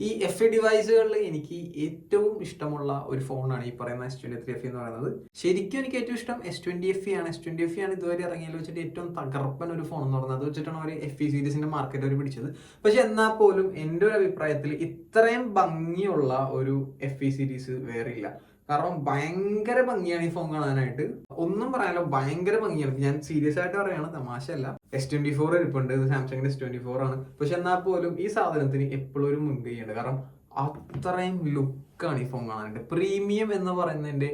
ഈ എഫ് ഡിവൈസുകളിൽ എനിക്ക് ഏറ്റവും ഇഷ്ടമുള്ള ഒരു ഫോണാണ് ഈ പറയുന്ന S23 എന്ന് പറയുന്നത്. ശരിക്കും എനിക്ക് ഏറ്റവും ഇഷ്ടം S20 ആണ്. S20 ആണ് ഇതുവരെ ഇറങ്ങിയതിൽ വെച്ചിട്ട് ഏറ്റവും തകർപ്പൻ ഒരു ഫോൺ എന്ന് പറയുന്നത്. അത് വെച്ചിട്ടാണ് ഒരു FE സീരീസിന്റെ മാർക്കറ്റ് അവർ പിടിച്ചത്. പക്ഷെ എന്നാൽ പോലും എൻ്റെ ഒരു അഭിപ്രായത്തിൽ ഇത്രയും ഭംഗിയുള്ള ഒരു FE സീരീസ് വേറെ ഇല്ല. കാരണം ഭയങ്കര ഭംഗിയാണ് ഈ ഫോൺ കാണാനായിട്ട്. ഒന്നും പറയാനല്ലോ, ഭയങ്കര ഭംഗിയാണ്. ഞാൻ സീരിയസ് ആയിട്ട് പറയാണ്, തമാശയല്ല. S24 ഇരിപ്പുണ്ട്, ഇത് സാംസങ്ങിന്റെ S24 ആണ്. പക്ഷെ എന്നാൽ പോലും ഈ സാധനത്തിന് എപ്പോഴും ഒരു മുൻകൈയുണ്ട്. കാരണം അത്രയും ലുക്കാണ് ഈ ഫോൺ കാണാനായിട്ട്. പ്രീമിയം എന്ന് പറയുന്നതിന്റെ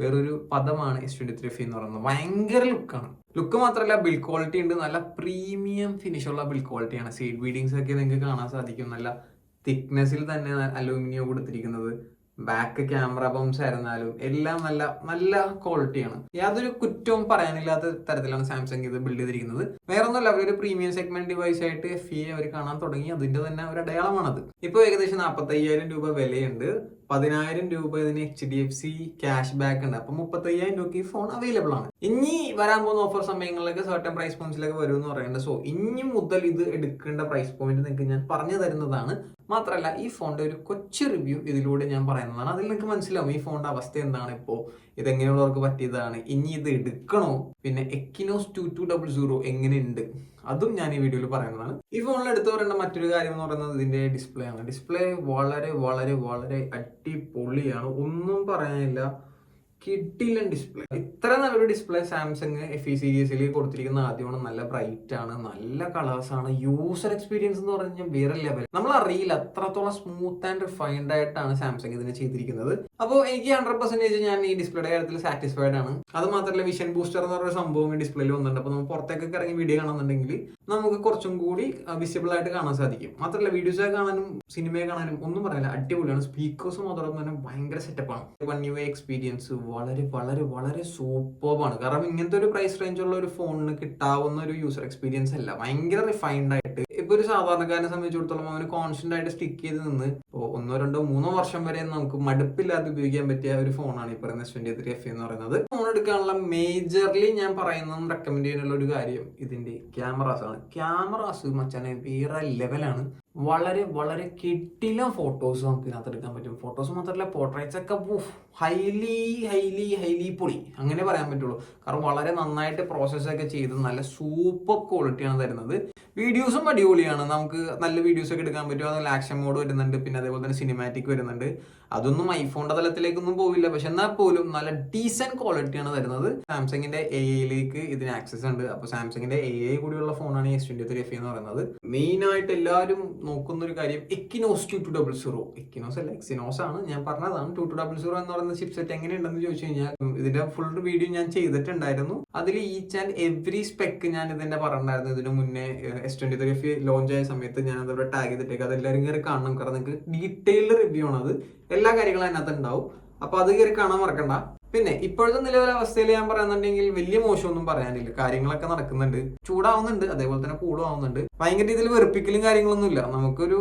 വേറൊരു പദമാണ് S23 എന്ന് പറയുന്നത്. ഭയങ്കര ലുക്കാണ്. ലുക്ക് മാത്രമല്ല, ബിൽഡ് ക്വാളിറ്റി ഉണ്ട്. നല്ല പ്രീമിയം ഫിനിഷുള്ള ബിൽഡ് ക്വാളിറ്റിയാണ്. സീഡ് ബീഡിങ്സ് ഒക്കെ നിങ്ങൾക്ക് കാണാൻ സാധിക്കും. നല്ല തിക്നെസ്സിൽ തന്നെ അലൂമിനിയം കൊടുത്തിരിക്കുന്നത്. ബാക്ക് ക്യാമറ ബംസ് ആയിരുന്നാലും എല്ലാം നല്ല നല്ല ക്വാളിറ്റിയാണ്. യാതൊരു കുറ്റവും പറയാനില്ലാത്ത തരത്തിലാണ് സാംസങ് ഇത് ബിൽഡ് ചെയ്തിരിക്കുന്നത്. വേറെ ഒന്നുമല്ല, അവരൊരു പ്രീമിയം സെഗ്മെന്റ് ഡിവൈസ് ആയിട്ട് FE അവർ കാണാൻ തുടങ്ങി. അതിന്റെ തന്നെ ഒരു അടയാളമാണത്. ഇപ്പോൾ ഏകദേശം 45,000 രൂപ വിലയുണ്ട്. 10,000 രൂപ ഇതിന് HDFC ക്യാഷ് ബാക്ക് ഉണ്ട്. അപ്പൊ 35,000 രൂപയ്ക്ക് ഈ ഫോൺ അവൈലബിൾ ആണ്. ഇനി വരാൻ പോകുന്ന ഓഫർ സമയങ്ങളിലൊക്കെ സർട്ടൻ പ്രൈസ് പോയിന്റ്സിലൊക്കെ വരും എന്ന് പറയുന്നത്. സോ ഇനി മുതൽ ഇത് എടുക്കേണ്ട പ്രൈസ് പോയിന്റ് നിങ്ങൾക്ക് ഞാൻ പറഞ്ഞു തരുന്നതാണ്. മാത്രമല്ല, ഈ ഫോണിന്റെ ഒരു കൊച്ചു റിവ്യൂ ഇതിലൂടെ ഞാൻ പറയുന്നതാണ്. അതിൽ നിങ്ങൾക്ക് മനസ്സിലാവും ഈ ഫോണിന്റെ അവസ്ഥ എന്താണ്, ഇപ്പോൾ ഇതെങ്ങനെയുള്ളവർക്ക് പറ്റിയതാണ്, ഇനി ഇത് എടുക്കണോ, പിന്നെ എക്കിനോസ് 2200 എങ്ങനെയുണ്ട്, അതും ഞാൻ ഈ വീഡിയോയിൽ പറയുന്നതാണ്. ഈ ഫോണിൽ എടുത്തു പറയേണ്ട മറ്റൊരു കാര്യം എന്ന് പറയുന്നത് ഇതിന്റെ ഡിസ്പ്ലേ ആണ്. ഡിസ്പ്ലേ വളരെ വളരെ വളരെ അടിപൊളിയാണ്, ഒന്നും പറയാനില്ല. കിട്ടില്ല ഡിസ്പ്ലേ. ഇത്ര നല്ലൊരു ഡിസ്പ്ലേ സാംസങ് FE സീരീസിൽ കൊടുത്തിരിക്കുന്ന ആദ്യമാണ്. നല്ല ബ്രൈറ്റ് ആണ്, നല്ല കളേഴ്സ് ആണ്. യൂസർ എക്സ്പീരിയൻസ് എന്ന് പറഞ്ഞാൽ വേറെ ലെവൽ. നമ്മൾ അറിയില്ല അത്രത്തോളം സ്മൂത്ത് ആൻഡ് റിഫൈൻഡ് ആയിട്ടാണ് സാംസങ് ഇതിനെ ചെയ്തിരിക്കുന്നത്. അപ്പോൾ എനിക്ക് 100% ഞാൻ ഈ ഡിസ്പ്ലേയുടെ കാര്യത്തിൽ സാറ്റിസ്ഫൈഡ് ആണ്. അത് മാത്രമല്ല, വിഷൻ ബൂസ്റ്റർ എന്ന് പറയുന്ന സംഭവം ഈ ഡിസ്പ്ലേയിൽ വന്നിട്ടുണ്ട്. അപ്പോൾ നമ്മൾ പുറത്തേക്കൊക്കെ ഇറങ്ങി വീഡിയോ കാണുന്നുണ്ടെങ്കിൽ നമുക്ക് കുറച്ചും കൂടി വിസിബിൾ ആയിട്ട് കാണാൻ സാധിക്കും. മാത്രമല്ല, വീഡിയോസ് കാണാനും സിനിമയെ കാണാനും ഒന്നും പറയാനില്ല, അടിപൊളിയാണ്. സ്പീക്കേഴ്സും അതോടൊപ്പം തന്നെ ഭയങ്കര സെറ്റപ്പാണ്. വൺ യു എക്സ്പീരിയൻസ് വളരെ വളരെ വളരെ സൂപ്പർബാണ്. കാരണം ഇങ്ങനത്തെ ഒരു പ്രൈസ് റേഞ്ചുള്ള ഒരു ഫോണിന് കിട്ടാവുന്ന ഒരു യൂസർ എക്സ്പീരിയൻസ് അല്ല. ഭയങ്കര റിഫൈൻഡ് ആയിട്ട് ഇപ്പൊ ഒരു സാധാരണക്കാരനെ സംബന്ധിച്ചിടത്തോളം അവന് കോൺസ്റ്റന്റ് ആയിട്ട് സ്റ്റിക്ക് ചെയ്ത് നിന്ന് 1, 2, 3 വർഷം വരെ നമുക്ക് മടുപ്പില്ലാതെ ഉപയോഗിക്കാൻ പറ്റിയ ഒരു ഫോണാണ് ഈ പറയുന്ന S23 FE എന്ന് പറയുന്നത്. ഫോൺ എടുക്കാനുള്ള മേജർലി ഞാൻ പറയുന്നതും റെക്കമെൻഡ് ചെയ്യാനുള്ള ഒരു കാര്യം ഇതിന്റെ ക്യാമറാസ് ആണ്. ക്യാമറാസ് മച്ചാനെ വേറെ ലെവലാണ്. വളരെ വളരെ കിട്ടില്ല ഫോട്ടോസ് നമുക്ക് ഇതിനകത്ത് എടുക്കാൻ പറ്റും. ഫോട്ടോസ് മാത്രമല്ല, പോർട്രേറ്റ്സ് ഒക്കെ ഹൈലി ഹൈലി ഹൈലി പൊളി അങ്ങനെ പറയാൻ പറ്റുള്ളൂ. കാരണം വളരെ നന്നായിട്ട് പ്രോസസ്സൊക്കെ ചെയ്ത് നല്ല സൂപ്പർ ക്വാളിറ്റിയാണ് തരുന്നത്. വീഡിയോസും അടിപൊളിയാണ്. നമുക്ക് നല്ല വീഡിയോസ് ഒക്കെ എടുക്കാൻ പറ്റും. അതിൽ ആക്ഷൻ മോഡ് വരുന്നുണ്ട്, പിന്നെ അതേപോലെ തന്നെ സിനിമാറ്റിക് വരുന്നുണ്ട്. അതൊന്നും ഐഫോണിന്റെ തലത്തിലേക്കൊന്നും പോവില്ല, പക്ഷെ എന്നാൽ പോലും നല്ല ഡീസന്റ് ക്വാളിറ്റിയാണ് തരുന്നത്. സാംസങ്ങിന്റെ AI ഇതിന് ആക്സസ് ഉണ്ട്. അപ്പൊ സാംസങ്ങിന്റെ AI കൂടിയുള്ള ഫോണാണ് ഈ S23 FE എന്ന് പറയുന്നത്. മെയിൻ ആയിട്ട് എല്ലാവരും നോക്കുന്ന ഒരു കാര്യം എക്കിനോസ് 2200. എക്കിനോസ് അല്ല, എക്സിനോസ് ആണ്. ഞാൻ പറഞ്ഞതാണ് 2200 എന്ന് പറയുന്ന ചിപ്സെറ്റ് എങ്ങനെയുണ്ടെന്ന് ചോദിച്ചു കഴിഞ്ഞാൽ ഇതിന്റെ ഫുൾ വീഡിയോ ഞാൻ ചെയ്തിട്ടുണ്ടായിരുന്നു. അതിൽ ഈച്ച് ആൻഡ് എവറി സ്പെക്ക് ഞാൻ ഇതിന്റെ പറഞ്ഞിട്ടുണ്ടായിരുന്നു. ഇതിന് മുന്നേ S23 FE ലോഞ്ച് ആയ സമയത്ത് ഞാൻ അതവിടെ ടാഗ് ചെയ്തിട്ടേക്ക്. അതെല്ലാവരും കയറി കാണണം. കാരണം നിങ്ങൾക്ക് ഡീറ്റെയിൽഡ് റിവ്യൂ ആണ് അത്. എല്ലാ കാര്യങ്ങളും അതിനകത്ത് ഉണ്ടാവും. അപ്പൊ അത് കയറി കാണാൻ മറക്കണ്ട. പിന്നെ ഇപ്പോഴത്തെ നിലവിലെ അവസ്ഥയിൽ ഞാൻ പറയുന്നുണ്ടെങ്കിൽ വലിയ മോശമൊന്നും പറയാനില്ല. കാര്യങ്ങളൊക്കെ നടക്കുന്നുണ്ട്, ചൂടാവുന്നുണ്ട്, അതേപോലെ തന്നെ കൂടുമാവുന്നുണ്ട്. ഭയങ്കര രീതിയിൽ വെറുപ്പിക്കലും കാര്യങ്ങളൊന്നും ഇല്ല. നമുക്കൊരു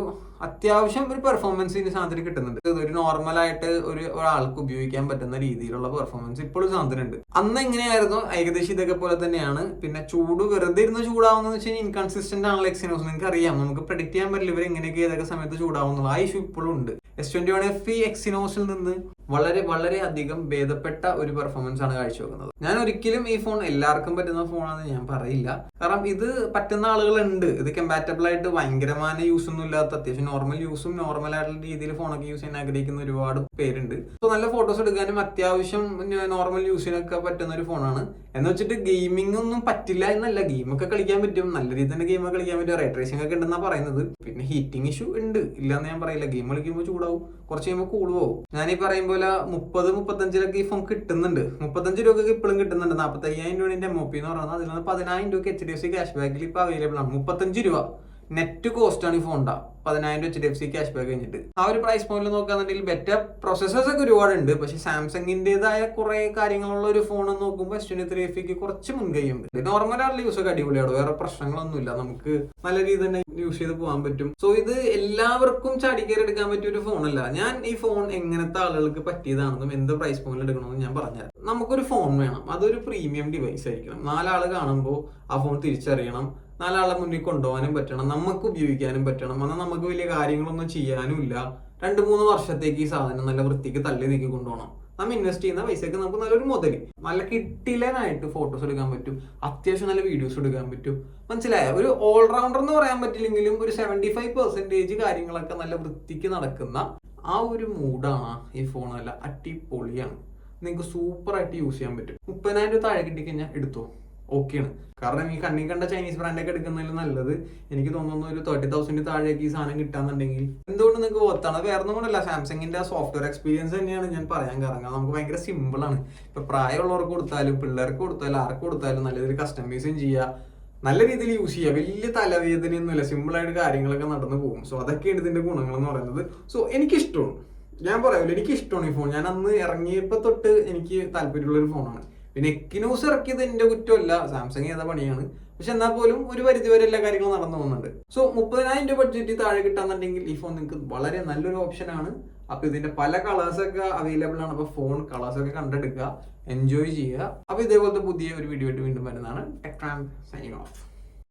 അത്യാവശ്യം ഒരു പെർഫോമൻസ് ഇതിന് സാധനം കിട്ടുന്നുണ്ട്. ഒരു നോർമലായിട്ട് ഒരാൾക്ക് ഉപയോഗിക്കാൻ പറ്റുന്ന രീതിയിലുള്ള പെർഫോമൻസ് ഇപ്പോഴും സാധനം ഉണ്ട്. അന്ന് എങ്ങനെയായിരുന്നു ഏകദേശം ഇതൊക്കെ പോലെ തന്നെയാണ്. പിന്നെ ചൂട് വെറുതെ ഇരുന്ന് ചൂടാവുന്നതെന്ന് വെച്ച് കഴിഞ്ഞാൽ ഇൻകൺസിസ്റ്റന്റ് ആണല്ലോ എക്സിനോസ്. നിങ്ങൾക്ക് അറിയാം, നമുക്ക് പ്രെഡിക്ട് ചെയ്യാൻ പറ്റില്ല ഇവർ എങ്ങനെയൊക്കെ ഏതൊക്കെ സമയത്ത് ചൂടാവുന്നുള്ള ആ ഇഷ്യൂ ഇപ്പോഴും ഉണ്ട്. S21 FE എക്സിനോസിൽ നിന്ന് വളരെ വളരെ അധികം ഭേദപ്പെട്ട ഒരു പെർഫോമൻസ് ആണ് കാഴ്ചവെക്കുന്നത്. ഞാൻ ഒരിക്കലും ഈ ഫോൺ എല്ലാവർക്കും പറ്റുന്ന ഫോണാണെന്ന് ഞാൻ പറയില്ല. കാരണം ഇത് പറ്റുന്ന ആളുകളുണ്ട്. ഇത് കമ്പാറ്റബിൾ ആയിട്ട് ഭയങ്കരമായ യൂസ് ഒന്നും ഇല്ലാത്ത, അത്യാവശ്യം നോർമൽ യൂസും നോർമൽ ആയിട്ടുള്ള രീതിയിൽ ഫോണൊക്കെ യൂസ് ചെയ്യാൻ ആഗ്രഹിക്കുന്ന ഒരുപാട് പേരുണ്ട്. സോ നല്ല ഫോട്ടോസ് എടുക്കാനും അത്യാവശ്യം നോർമൽ യൂസിനൊക്കെ പറ്റുന്ന ഒരു ഫോണാണ്. എന്ന് വെച്ചിട്ട് ഗെയിമിംഗ് ഒന്നും പറ്റില്ല എന്നല്ല, ഗെയിമൊക്കെ കളിക്കാൻ പറ്റും. നല്ല രീതിയിൽ തന്നെ ഗെയിമൊക്കെ കളിക്കാൻ പറ്റും. റേ ട്രേസിംഗ് ഒക്കെ ഉണ്ടെന്നാണ് പറയുന്നത്. പിന്നെ ഹീറ്റിംഗ് ഇഷ്യൂ ഉണ്ട്, ഇല്ലാന്ന് ഞാൻ പറയില്ല. ഗെയിം കളിക്കുമ്പോൾ ചൂടാവും, കുറച്ച് കഴിയുമ്പോൾ കൂടുപോകും. ഞാനീ പറയും പോലെ 30-35 ഈ ഫോൺ കിട്ടുന്നുണ്ട്. 35 രൂപയ്ക്ക് ഇപ്പോഴും കിട്ടുന്നുണ്ട്. 45,000 രൂപ MOP എന്ന് പറയുന്നത്. അതിൽ നിന്ന് 10,000 രൂപ HDFC ക്യാഷ് ബാക്കിൽ ഇപ്പൊ അവൈലബിൾ ആണ്. 35 രൂപ നെറ്റ് കോസ്റ്റ് ആണ് ഈ ഫോണിന്റെ. 10,000 HDFC ക്യാഷ് ബാക്ക് കഴിഞ്ഞിട്ട് ആ ഒരു പ്രൈസ് പോയിന്റിൽ നോക്കുകയാണെന്നുണ്ടെങ്കിൽ ബെറ്റർ പ്രോസസ്സേഴ്സ് ഒക്കെ ഒരുപാടുണ്ട്. പക്ഷെ സാംസങ്ങിന്റേതായ കുറെ കാര്യങ്ങളുള്ള ഒരു ഫോൺ നോക്കുമ്പോൾ S23 FE കുറച്ച് മുൻകൈയുണ്ട്. നോർമൽ ആയിട്ടുള്ള യൂസ് ഒക്കെ അടിപൊളിയാണ്, വേറെ പ്രശ്നങ്ങളൊന്നുമില്ല. നമുക്ക് നല്ല രീതിയിൽ തന്നെ യൂസ് ചെയ്ത് പോകാൻ പറ്റും. സോ ഇത് എല്ലാവർക്കും ചാടിക്കയറി എടുക്കാൻ പറ്റിയ ഒരു ഫോണല്ല. ഞാൻ ഈ ഫോൺ എങ്ങനത്തെ ആളുകൾക്ക് പറ്റിയതാണെന്നും എന്ത് പ്രൈസ് പോയിന്റിൽ എടുക്കണമെന്നും ഞാൻ പറഞ്ഞുതരാം. നമുക്കൊരു ഫോൺ വേണം, അതൊരു പ്രീമിയം ഡിവൈസ് ആയിരിക്കണം. 4 ആള് കാണുമ്പോൾ ആ ഫോൺ തിരിച്ചറിയണം. നാലാളെ മുന്നിൽ കൊണ്ടുപോകാനും പറ്റണം, നമുക്ക് ഉപയോഗിക്കാനും പറ്റണം. എന്നാൽ നമുക്ക് വലിയ കാര്യങ്ങളൊന്നും ചെയ്യാനും ഇല്ല. 2-3 വർഷത്തേക്ക് ഈ സാധനം നല്ല വൃത്തിക്ക് തള്ളി നീക്കി കൊണ്ടുപോകണം. നമ്മൾ ഇൻവെസ്റ്റ് ചെയ്യുന്ന പൈസക്ക് നമുക്ക് നല്ലൊരു മുതൽ, നല്ല കിട്ടിലനായിട്ട് ഫോട്ടോസ് എടുക്കാൻ പറ്റും, അത്യാവശ്യം നല്ല വീഡിയോസ് എടുക്കാൻ പറ്റും. മനസ്സിലായ ഒരു ഓൾറൗണ്ടർ എന്ന് പറയാൻ പറ്റില്ലെങ്കിലും ഒരു 75% കാര്യങ്ങളൊക്കെ നല്ല വൃത്തിക്ക് നടക്കുന്ന ആ ഒരു മൂഡാണ് ഈ ഫോൺ. നല്ല അടിപൊളിയാണ്, നിങ്ങൾക്ക് സൂപ്പറായിട്ട് യൂസ് ചെയ്യാൻ പറ്റും. 30,000 താഴെ കിട്ടിക്കഴിഞ്ഞാൽ എടുത്തോ, ഓക്കെയാണ്. കാരണം ഈ കണ്ണി കണ്ട ചൈനീസ് ബ്രാൻഡൊക്കെ എടുക്കുന്നതിൽ നല്ലത് എനിക്ക് തോന്നുന്നു ഒരു 30,000 താഴേക്ക് ഈ സാധനം കിട്ടാന്നുണ്ടെങ്കിൽ എന്തുകൊണ്ട് നിങ്ങൾക്ക് ഓർത്താണ്. വേറെ ഒന്നും കൊണ്ടല്ല, സാംസങ്ങിന്റെ സോഫ്റ്റ്വെയർ എക്സ്പീരിയൻസ് തന്നെയാണ് ഞാൻ പറയാൻ കാരണം. നമുക്ക് ഭയങ്കര സിമ്പിൾ ആണ്. ഇപ്പൊ പ്രായമുള്ളവർക്ക് കൊടുത്താലും പിള്ളേർക്ക് കൊടുത്താലും ആർക്ക് കൊടുത്താലും നല്ല രീതിയിൽ കസ്റ്റമൈസും ചെയ്യുക, നല്ല രീതിയിൽ യൂസ് ചെയ്യുക. വലിയ തലവേദനയൊന്നുമില്ല, സിമ്പിളായിട്ട് കാര്യങ്ങളൊക്കെ നടന്നു പോകും. സോ അതൊക്കെയാണ് ഇതിന്റെ ഗുണങ്ങൾ എന്ന് പറയുന്നത്. സോ എനിക്കിഷ്ടമാണ്, ഞാൻ പറയാമല്ലോ, എനിക്കിഷ്ടമാണ് ഈ ഫോൺ. ഞാൻ അന്ന് ഇറങ്ങിയപ്പോൾ തൊട്ട് എനിക്ക് താല്പര്യമുള്ള ഒരു ഫോണാണ്. പിന്നെ എക്യിനോസ് ഇറക്കിയത് എന്റെ കുറ്റമല്ല, സാംസങ് ചെയ്ത പണിയാണ്. പക്ഷെ എന്നാൽ പോലും ഒരു പരിധി വരെ എല്ലാ കാര്യങ്ങളും നടന്നു പോകുന്നുണ്ട്. സോ 30,000 ബഡ്ജറ്റ് താഴെ കിട്ടാന്നുണ്ടെങ്കിൽ ഈ ഫോൺ നിങ്ങൾക്ക് വളരെ നല്ലൊരു ഓപ്ഷനാണ്. അപ്പൊ ഇതിന്റെ പല കളേഴ്സൊക്കെ അവൈലബിൾ ആണ്. അപ്പൊ ഫോൺ കളേഴ്സൊക്കെ കണ്ടെടുക്കുക, എൻജോയ് ചെയ്യുക. അപ്പൊ ഇതേപോലത്തെ പുതിയ ഒരു വീഡിയോ ആയിട്ട് വീണ്ടും വരുന്നതാണ്. Tech tramp signing off.